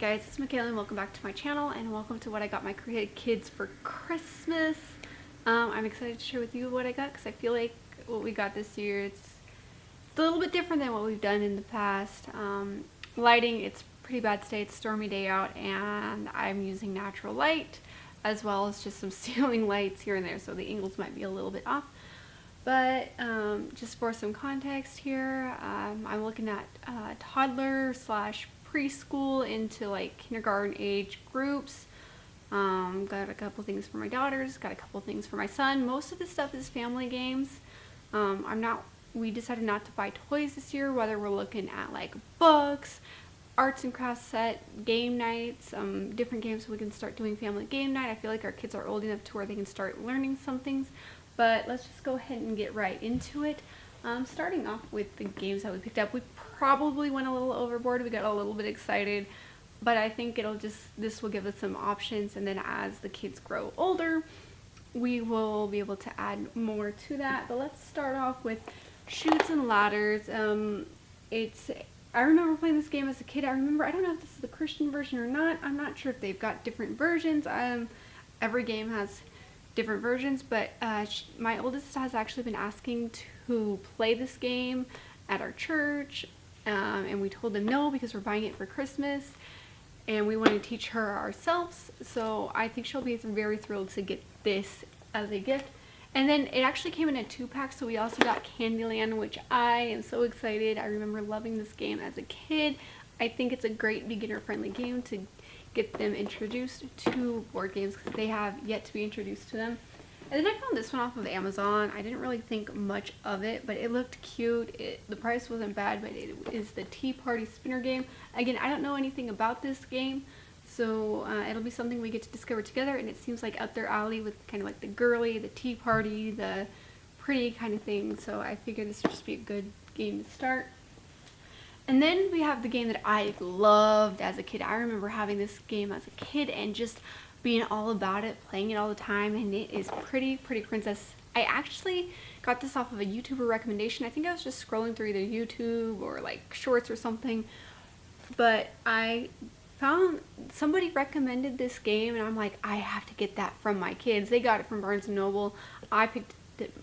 guys, it's Michaela and welcome back to my channel and welcome to what I got my kids for Christmas. I'm excited to share with you what I got because I feel like what we got this year, it's a little bit different than what we've done in the past. Lighting, it's pretty bad today. It's a stormy day out and I'm using natural light as well as just some ceiling lights here and there, so the angles might be a little bit off. But just for some context here, I'm looking at toddler slash preschool into like kindergarten age groups. Got a couple things for my daughters, got a couple things for my son. Most of the stuff is family games. We decided not to buy toys this year, whether we're looking at like books, arts and crafts set, game nights, different games so we can start doing family game night. I feel like our kids are old enough to where they can start learning some things. But let's just go ahead and get right into it. Starting off with the games that we picked up, we probably went a little overboard. We got a little bit excited, but I think this will give us some options, and then as the kids grow older, we will be able to add more to that. But let's start off with Chutes and Ladders. I remember playing this game as a kid. I don't know if this is the Christian version or not. I'm not sure if they've got different versions. Every game has different versions, but my oldest has actually been asking to play this game at our church, and we told them no because we're buying it for Christmas and we want to teach her ourselves. So I think she'll be very thrilled to get this as a gift. And then it actually came in a 2-pack, so we also got Candyland, which I am so excited. I remember loving this game as a kid. I think it's a great beginner-friendly game to get them introduced to board games because they have yet to be introduced to them. And then I found this one off of Amazon. I didn't really think much of it, but it looked cute. The price wasn't bad, but it is the Tea Party Spinner game. Again, I don't know anything about this game, so it'll be something we get to discover together, and it seems like up their alley with kind of like the girly, the tea party, the pretty kind of thing. So I figured this would just be a good game to start. And then we have the game that I loved as a kid. I remember having this game as a kid and just being all about it, playing it all the time, and it is Pretty Princess. I actually got this off of a YouTuber recommendation. I think I was just scrolling through either YouTube or like shorts or something, but I found somebody recommended this game and I'm like, I have to get that from my kids. They got it from Barnes & Noble. I picked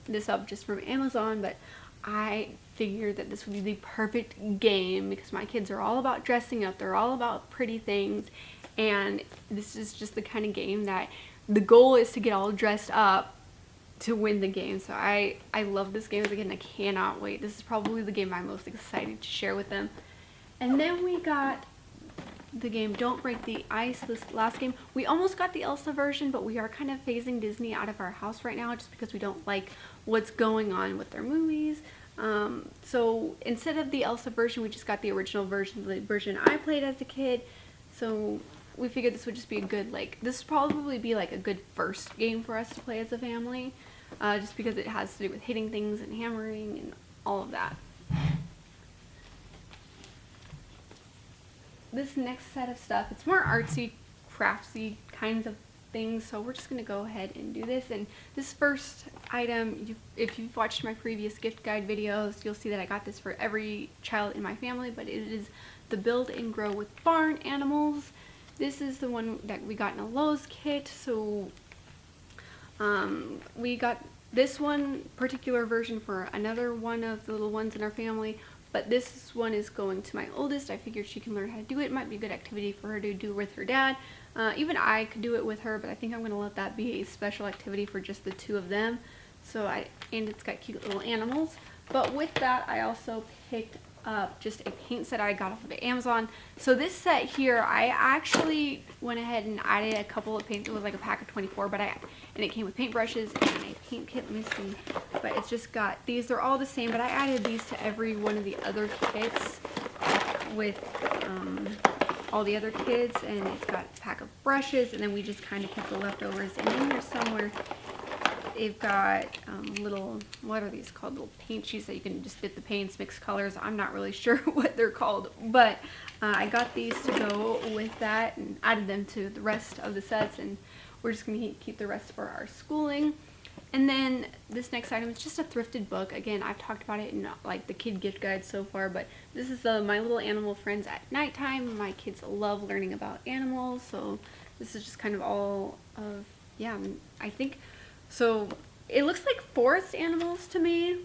this up just from Amazon, but I figured that this would be the perfect game because my kids are all about dressing up. They're all about pretty things, and this is just the kind of game that the goal is to get all dressed up to win the game. So I love this game as a kid and I cannot wait. This is probably the game I'm most excited to share with them. And then we got the game Don't Break the Ice, this last game. We almost got the Elsa version, but we are kind of phasing Disney out of our house right now just because we don't like what's going on with their movies. So instead of the Elsa version, we just got the original version, the version I played as a kid. So we figured this would just be a good, this would probably be like a good first game for us to play as a family, just because it has to do with hitting things and hammering and all of that. This next set of stuff, it's more artsy, craftsy kinds of things, so we're just going to go ahead and do this. And this first item, if you've watched my previous gift guide videos, you'll see that I got this for every child in my family, but it is the Build and Grow with Barn Animals. This is the one that we got in a Lowe's kit, so we got this one particular version for another one of the little ones in our family. But this one is going to my oldest. I figured she can learn how to do it. It might be a good activity for her to do with her dad. Even I could do it with her, but I think I'm going to let that be a special activity for just the two of them. And it's got cute little animals. But with that, I also picked up just a paint set I got off of Amazon. So this set here, I actually went ahead and added a couple of paints. It was like a pack of 24, and it came with paintbrushes and a paint kit. Let me see. But it's just got these. They're all the same, but I added these to every one of the other kits with all the other kids, and it's got a pack of brushes, and then we just kind of kept the leftovers. And in here somewhere, they've got little, what are these called? Little paint sheets that you can just dip the paints, mix colors. I'm not really sure what they're called, but I got these to go with that and added them to the rest of the sets, and we're just going to keep the rest for our schooling. And then this next item is just a thrifted book. Again, I've talked about it in like the kid gift guide so far, but this is the My Little Animal Friends at Nighttime. My kids love learning about animals, so this is just kind of all of, yeah, I think, so it looks like forest animals to me.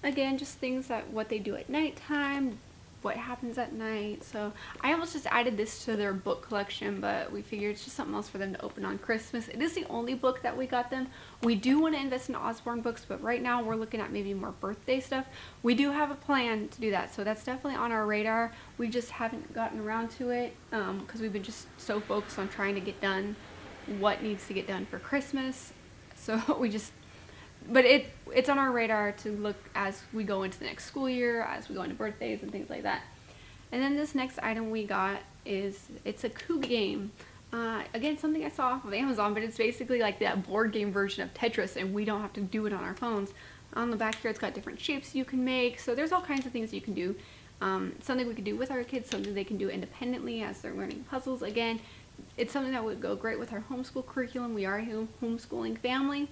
Again, just things that what they do at nighttime, what happens at night. So I almost just added this to their book collection, but we figured it's just something else for them to open on Christmas. It is the only book that we got them. We do want to invest in Osborne books, but right now we're looking at maybe more birthday stuff. We do have a plan to do that, so that's definitely on our radar. We just haven't gotten around to it because we've been just so focused on trying to get done what needs to get done for Christmas. So we just, but it's on our radar to look as we go into the next school year, as we go into birthdays and things like that. And then this next item we got is, it's a Coogam. Again, something I saw off of Amazon, but it's basically like that board game version of Tetris, and we don't have to do it on our phones. On the back here, it's got different shapes you can make, so there's all kinds of things you can do. Something we could do with our kids, something they can do independently as they're learning puzzles. Again, it's something that would go great with our homeschool curriculum. We are a homeschooling family.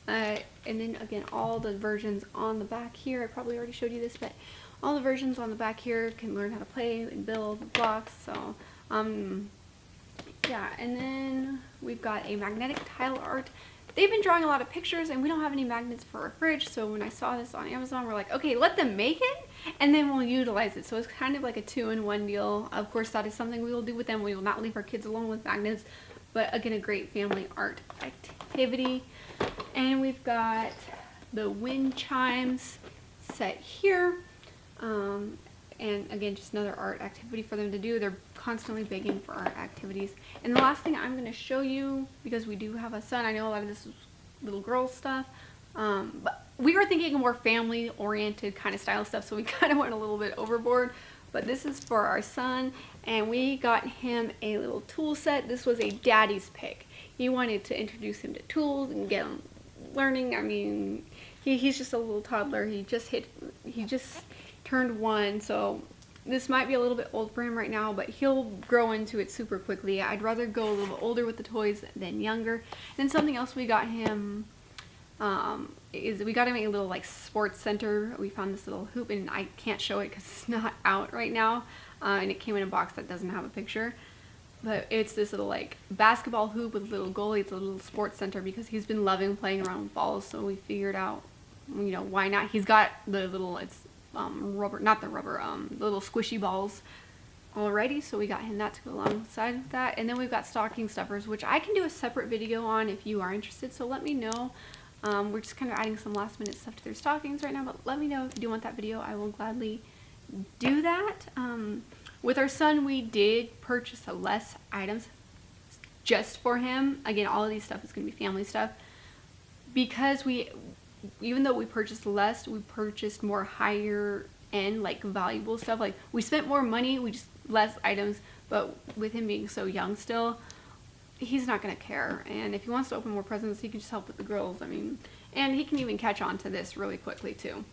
And then again, all the versions on the back here, I probably already showed you this, but all the versions on the back here can learn how to play and build blocks. So yeah, and then we've got a magnetic tile art. They've been drawing a lot of pictures, and we don't have any magnets for our fridge, so when I saw this on Amazon, we're like, okay, let them make it, and then we'll utilize it. So it's kind of like a 2-in-1 deal. Of course, that is something we will do with them. We will not leave our kids alone with magnets, but again, a great family art activity. And we've got the Windchimes set here. And again, just another art activity for them to do. They're constantly begging for art activities. And the last thing I'm going to show you, because we do have a son, I know a lot of this is little girl stuff, but we were thinking more family-oriented kind of style stuff, so we kind of went a little bit overboard. But this is for our son, and we got him a little tool set. This was a daddy's pick. He wanted to introduce him to tools and get him learning. I mean, he's just a little toddler. He just turned 1, so this might be a little bit old for him right now, but he'll grow into it super quickly. I'd rather go a little bit older with the toys than younger. And something else we got him is we got him a little like sports center. We found this little hoop, and I can't show it because it's not out right now, and it came in a box that doesn't have a picture. But it's this little like basketball hoop with a little goalie. It's a little sports center because he's been loving playing around with balls, so we figured out, you know, why not. He's got the little, it's rubber, not the rubber, the little squishy balls already, so we got him that to go alongside of that. And then we've got stocking stuffers, which I can do a separate video on if you are interested, so let me know. We're just kind of adding some last minute stuff to their stockings right now, but let me know if you do want that video. I will gladly do that. With our son, we did purchase less items just for him. Again, all of these stuff is going to be family stuff, because even though we purchased less, we purchased more higher end, like valuable stuff. Like, we spent more money, we just less items, but with him being so young still, he's not going to care. And if he wants to open more presents, he can just help with the girls. I mean, and he can even catch on to this really quickly too.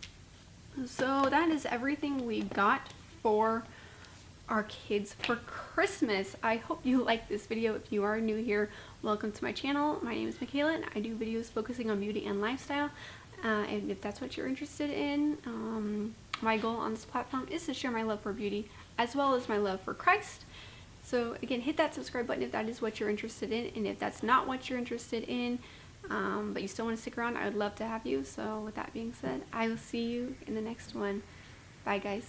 So that is everything we got for our kids for Christmas. I hope you like this video. If you are new here, welcome to my channel. My name is Michaela, and I do videos focusing on beauty and lifestyle. And if that's what you're interested in, my goal on this platform is to share my love for beauty as well as my love for Christ. So again, hit that subscribe button if that is what you're interested in, and if that's not what you're interested in, but you still want to stick around, I would love to have you. So with that being said, I will see you in the next one. Bye guys.